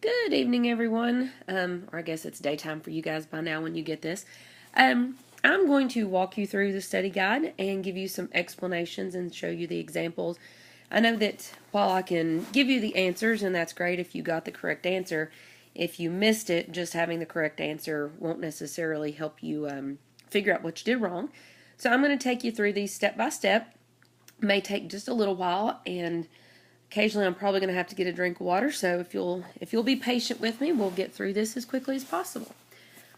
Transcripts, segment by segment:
Good evening, everyone. Or I guess it's daytime for you guys by now when you get this. I'm going to walk you through the study guide and give you some explanations and show you the examples. I know that while I can give you the answers, and that's great if you got the correct answer, if you missed it, just having the correct answer won't necessarily help you figure out what you did wrong. So I'm going to take you through these step by step. It may take just a little while, and occasionally I'm probably going to have to get a drink of water, so if you'll be patient with me, we'll get through this as quickly as possible.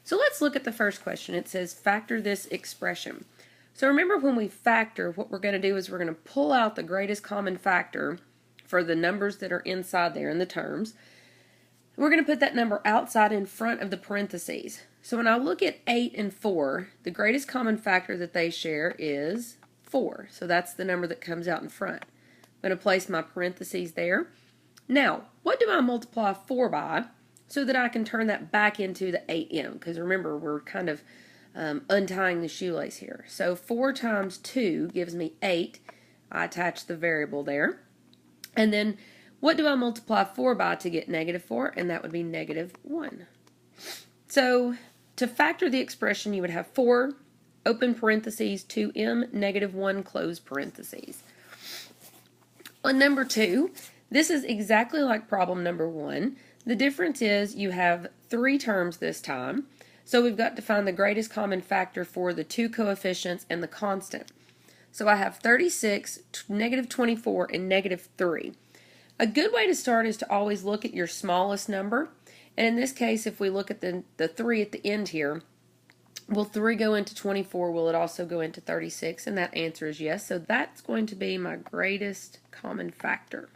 So let's look at the first question. It says factor this expression. So remember, when we factor, what we're going to do is we're going to pull out the greatest common factor for the numbers that are inside there in the terms. We're going to put that number outside in front of the parentheses. So when I look at 8 and 4, the greatest common factor that they share is 4. So that's the number that comes out in front. I'm going to place my parentheses there. Now, what do I multiply 4 by so that I can turn that back into the 8m? Because remember, we're kind of untying the shoelace here. So 4 times 2 gives me 8. I attach the variable there. And then what do I multiply 4 by to get -4? And that would be -1. So to factor the expression, you would have 4, open parentheses, 2m, -1, close parentheses. On number 2, this is exactly like problem number 1. The difference is you have 3 terms this time. So we've got to find the greatest common factor for the 2 coefficients and the constant. So I have 36, -24, and -3. A good way to start is to always look at your smallest number. And in this case, if we look at the 3 at the end here, will 3 go into 24? Will it also go into 36? And that answer is yes. So that's going to be my greatest common factor.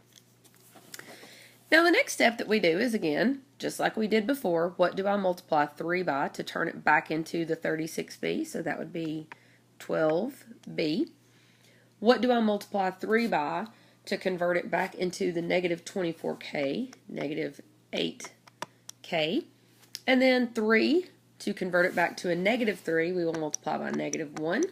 Now the next step that we do is, again, just like we did before, what do I multiply 3 by to turn it back into the 36b? So that would be 12b. What do I multiply 3 by to convert it back into the -24k, -8k? And then 3, to convert it back to a -3, we will multiply by -1,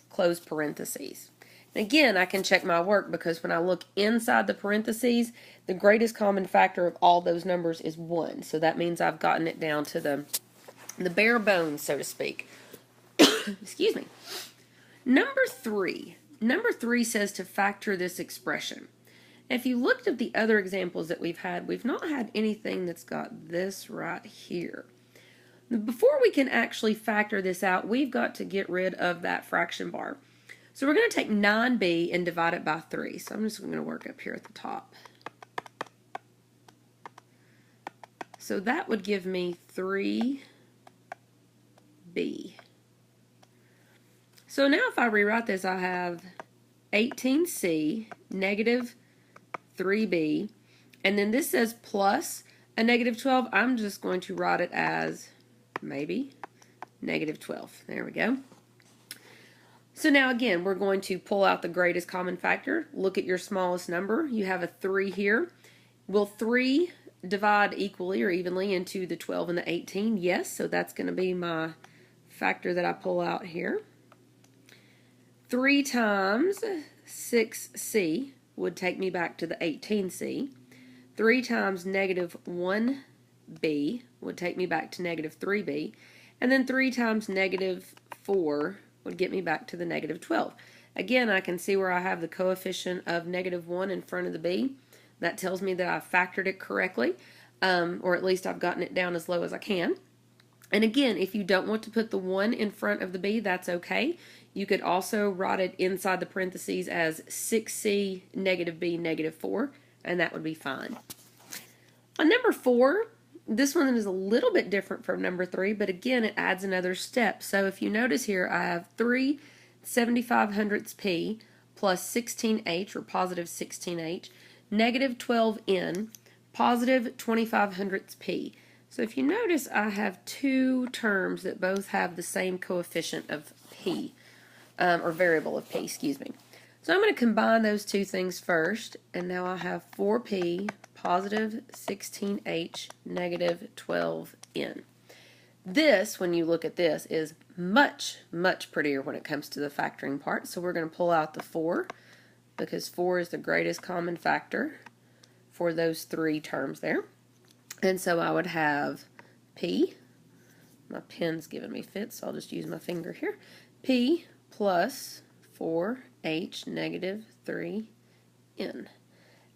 close parentheses. And again, I can check my work, because when I look inside the parentheses, the greatest common factor of all those numbers is 1. So that means I've gotten it down to the bare bones, so to speak. Excuse me. Number 3. Number 3 says to factor this expression. If you looked at the other examples that we've not had anything that's got this right here. Before we can actually factor this out, we've got to get rid of that fraction bar. So we're going to take 9b and divide it by 3. So I'm just going to work up here at the top. So that would give me 3b. So now if I rewrite this, I have 18c, -3b, and then this says plus a -12. I'm just going to write it as maybe -12. There we go. So now again, we're going to pull out the greatest common factor. Look at your smallest number. You have a 3 here. Will 3 divide equally or evenly into the 12 and the 18? Yes, so that's going to be my factor that I pull out here. 3 times 6c would take me back to the 18c. 3 times -1b would take me back to -3b. And then 3 times -4 would get me back to the -12. Again, I can see where I have the coefficient of -1 in front of the b. That tells me that I factored it correctly, or at least I've gotten it down as low as I can. And again, if you don't want to put the 1 in front of the b, that's okay. You could also write it inside the parentheses as 6c, -b, -4, and that would be fine. On number 4, this one is a little bit different from number 3, but again, it adds another step. So if you notice here, I have 3 75/100ths p plus 16h, or positive 16h, -12n, positive 25/100ths p. So if you notice, I have 2 terms that both have the same coefficient of p, or variable of p, excuse me. So I'm going to combine those 2 things first, and now I have 4p, positive 16h, -12n. This, when you look at this, is much, much prettier when it comes to the factoring part. So we're going to pull out the 4, because 4 is the greatest common factor for those 3 terms there. And so I would have P, my pen's giving me fits, so I'll just use my finger here, P plus 4H negative 3N.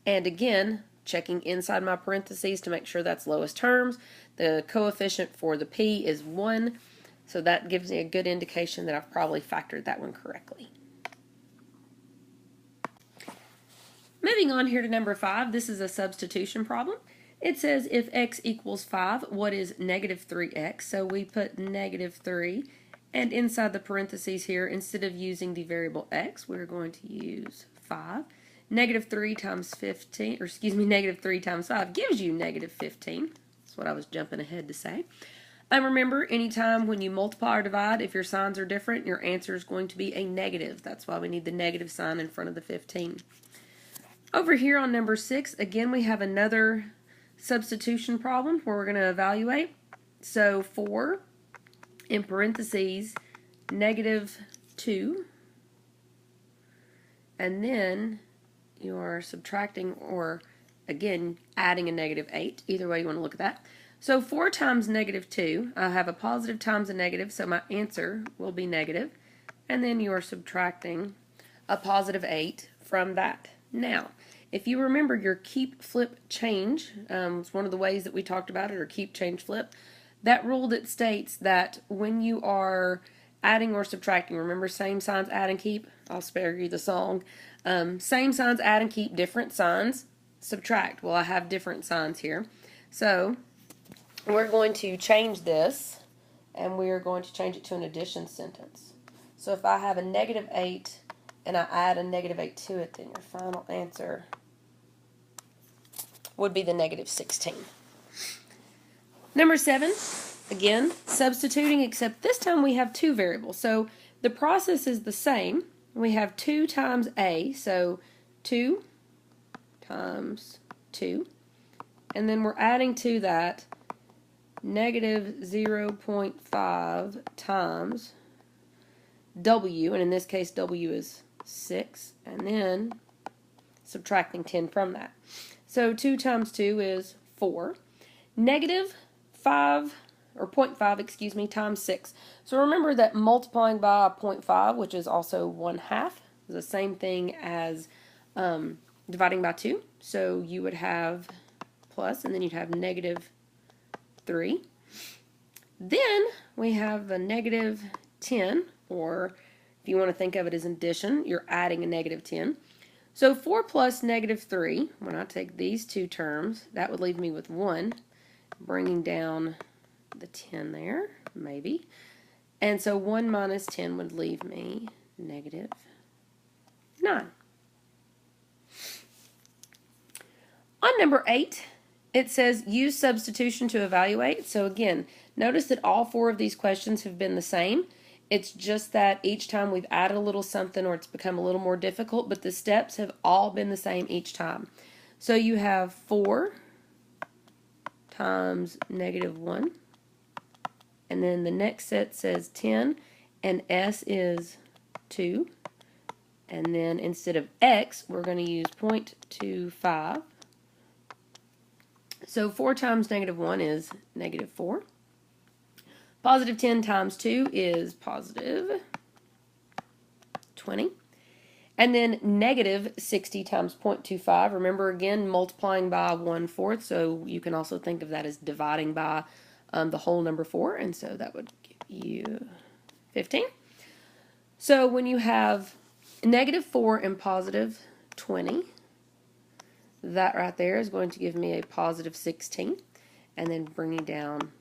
And again, checking inside my parentheses to make sure that's lowest terms. The coefficient for the P is 1, so that gives me a good indication that I've probably factored that one correctly. Moving on here to number 5, this is a substitution problem. It says if x equals 5, what is negative 3x? So we put negative 3, and inside the parentheses here, instead of using the variable x, we're going to use 5. Negative 3 times 15, or excuse me, negative 3 times 5 gives you negative 15. That's what I was jumping ahead to say. And remember, anytime when you multiply or divide, if your signs are different, your answer is going to be a negative. That's why we need the negative sign in front of the 15. Over here on number 6, again, we have another substitution problem where we're going to evaluate. So 4, in parentheses, negative 2, and then you are subtracting, or again, adding a negative 8. Either way you want to look at that. So 4 times negative 2, I have a positive times a negative, so my answer will be negative. And then you are subtracting a positive 8 from that. Now, if you remember your keep, flip, change, it's one of the ways that we talked about it, or keep, change, flip. That rule that states that when you are adding or subtracting, remember same signs, add and keep? I'll spare you the song. Same signs, add and keep, different signs, subtract. Well, I have different signs here. So we're going to change this, and we are going to change it to an addition sentence. So if I have a negative 8 and I add a negative 8 to it, then your final answer would be the negative 16. Number 7, again, substituting, except this time we have 2 variables. So the process is the same. We have 2 times a, so 2 times 2. And then we're adding to that negative 0.5 times w, and in this case w is 6, and then subtracting 10 from that. So 2 times 2 is 4. Negative 5, or 0.5, excuse me, times 6. So remember that multiplying by 0.5, which is also 1/2, is the same thing as dividing by 2. So you would have plus, and then you'd have negative 3. Then we have a negative 10, or if you want to think of it as addition, you're adding a negative 10. So 4 plus negative 3, when I take these two terms, that would leave me with 1, bringing down the 10 there, maybe. And so 1 minus 10 would leave me negative 9. On number 8, it says use substitution to evaluate. So again, notice that all 4 of these questions have been the same. It's just that each time we've added a little something, or it's become a little more difficult, but the steps have all been the same each time. So you have 4 times negative 1, and then the next set says 10, and s is 2, and then instead of x, we're going to use 0.25. So 4 times negative 1 is negative 4. Positive 10 times 2 is positive 20. And then negative 60 times 0.25. Remember, again, multiplying by 1/4, so you can also think of that as dividing by the whole number 4, and so that would give you 15. So when you have negative 4 and positive 20, that right there is going to give me a positive 16, and then bringing down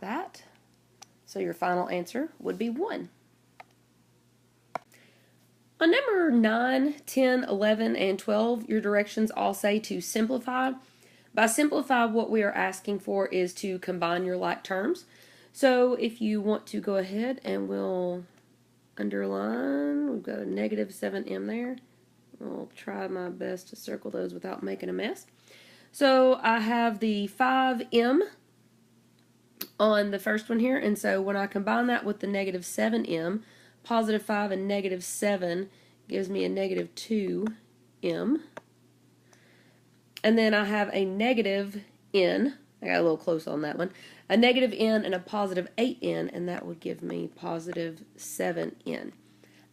that. So your final answer would be 1. On number 9, 10, 11, and 12, your directions all say to simplify. By simplify, what we are asking for is to combine your like terms. So if you want to go ahead and we'll underline, we've got a negative 7m there. I'll try my best to circle those without making a mess. So I have the 5m on the first one here, and so when I combine that with the negative 7m, positive 5 and negative 7 gives me a negative 2m. and then I have a negative n. I got a little close on that one. A negative n and a positive 8n, and that would give me positive 7n.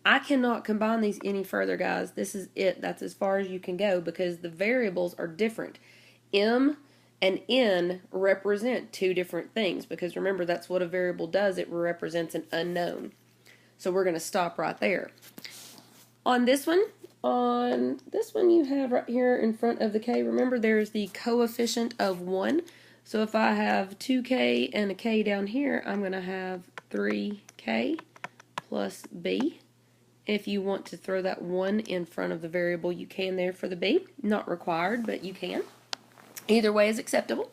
I cannot combine these any further, guys. This is it. That's as far as you can go because the variables are different. M and n represent two different things because remember, that's what a variable does. It represents an unknown. So we're going to stop right there. On this one you have right here in front of the k, remember there's the coefficient of 1. So if I have 2k and a k down here, I'm going to have 3k plus b. If you want to throw that 1 in front of the variable, you can there for the b. Not required, but you can. Either way is acceptable.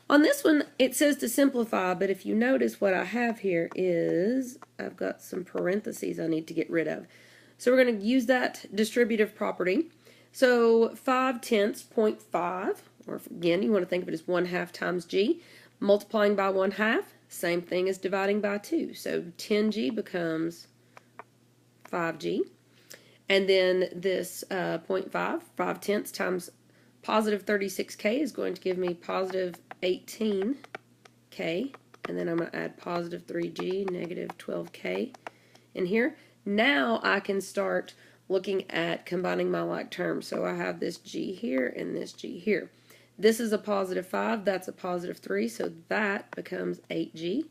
On this one, it says to simplify, but if you notice what I have here is I've got some parentheses I need to get rid of. So we're going to use that distributive property. So 5/10, 0.5, or again, you want to think of it as 1/2 times g, multiplying by 1/2, same thing as dividing by 2. So 10g becomes 5g. And then this 0.5, 5/10 times positive 36k is going to give me positive 18k. And then I'm going to add positive 3g, negative 12k in here. Now I can start looking at combining my like terms. So I have this g here and this g here. This is a positive 5, that's a positive 3, so that becomes 8g.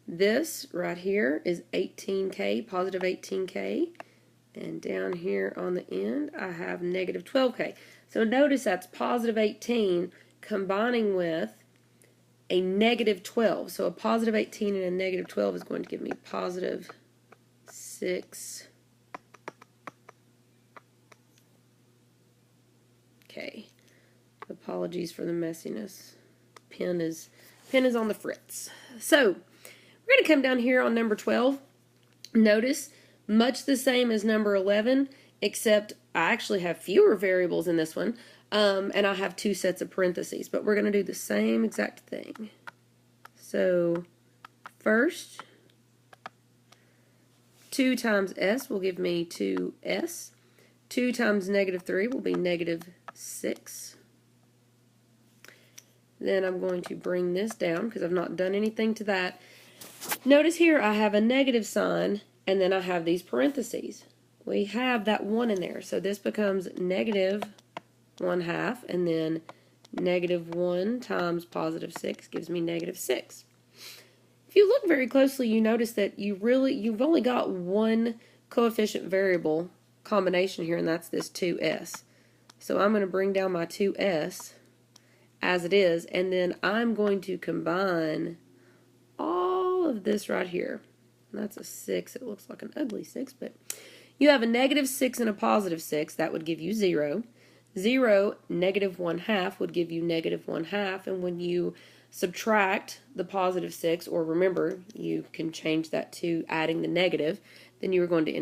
This right here is 18k, positive 18k. And down here on the end, I have negative 12k. So notice that's positive 18 combining with a negative 12. So a positive 18 and a negative 12 is going to give me positive 6k. Apologies for the messiness. Pen is on the fritz. So we're going to come down here on number 12. Notice much the same as number 11, except I actually have fewer variables in this one, and I have two sets of parentheses, but we're going to do the same exact thing. So first, 2 times s will give me 2s. 2 times negative 3 will be negative 6. Then I'm going to bring this down because I've not done anything to that. Notice here I have a negative sign, and then I have these parentheses. We have that 1 in there, so this becomes negative 1/2, and then negative 1 times positive 6 gives me negative 6. If you look very closely, you notice that you've only got one coefficient variable combination here, and that's this 2s. So I'm going to bring down my 2s as it is, and then I'm going to combine all of this right here. And that's a 6. It looks like an ugly 6, but you have a negative 6 and a positive 6. That would give you 0. 0, negative 1/2 would give you negative 1/2, and when you subtract the positive 6, or remember, you can change that to adding the negative, then you are going to end